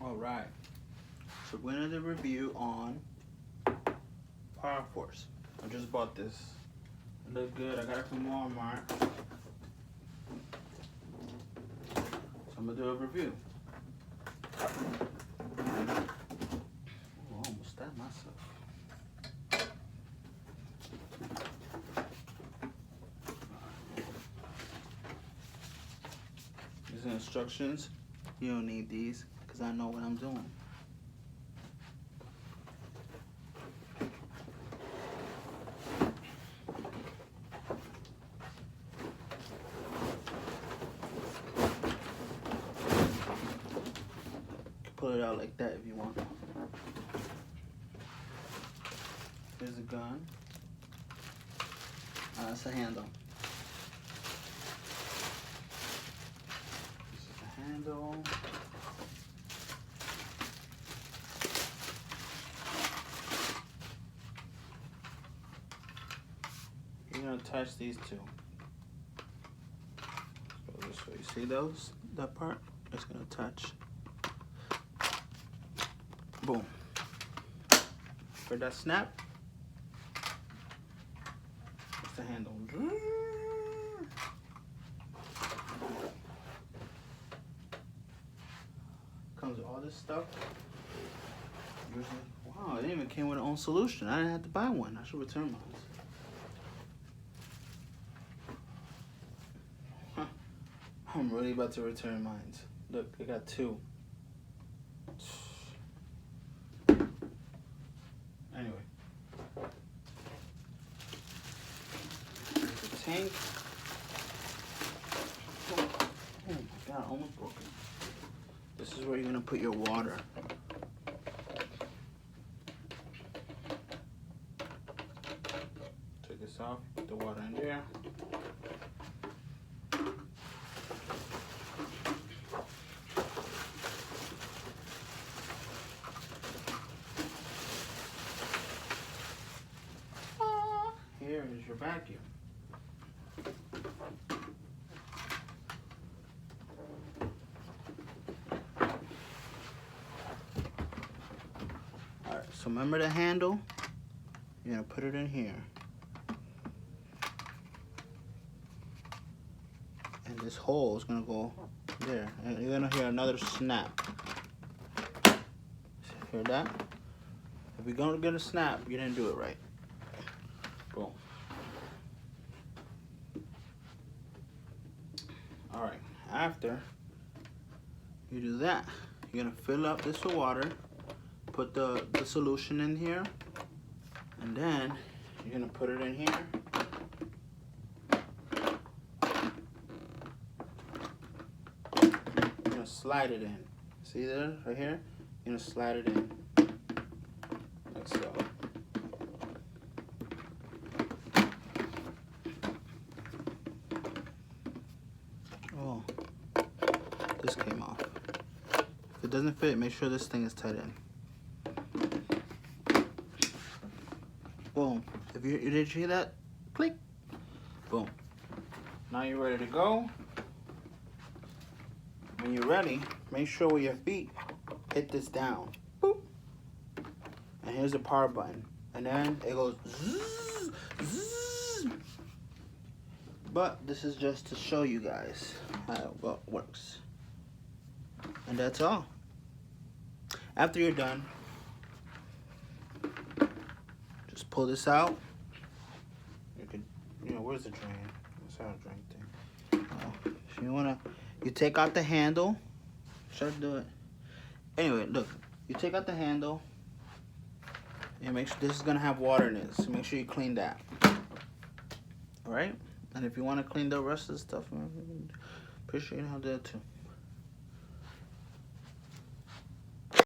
Alright, so we're gonna do a review on Powerforce. I just bought this. It looked good. I got it from Walmart. So I'm gonna do a review. Oh, almost stabbed myself. These are instructions. You don't need these because I know what I'm doing. Pull it out like that if you want. Here's a gun. That's a handle. This is the handle. You're gonna attach these two. Go this way. You see those? That part? It's gonna touch. Boom. For that snap, it's the handle. Comes with all this stuff. Usually, wow, it even came with its own solution. I didn't have to buy one. I should return mine. Huh. I'm really about to return mine. Look, I got two. Anyway, there's the tank. Oh my god, almost broken. This is where you're gonna put your water. Take this off, put the water in there. Here is your vacuum. Alright, so remember the handle? You're gonna put it in here. And this hole is gonna go there. And you're gonna hear another snap. Hear that? If you're gonna get a snap, you didn't do it right. Boom. Alright, after you do that, you're gonna fill up this with water, put the solution in here, and then you're gonna put it in here. You're gonna slide it in. See there, right here? You're gonna slide it in. Like so. Oh, this came off. If it doesn't fit, make sure this thing is tight in. Boom. If you did you hear that? Click. Boom. Now you're ready to go. When you're ready, make sure with your feet hit this down. Boop. And here's the power button. And then it goes zzz, zzz. But this is just to show you guys how it works. And that's all. After you're done, just pull this out. You can, where's the drain? That's how a drain thing. If you wanna, you take out the handle. Should I do it? Anyway, look. You take out the handle. And make sure this is gonna have water in it. So make sure you clean that. All right. And if you want to clean the rest of the stuff, pretty sure you know how to do that too.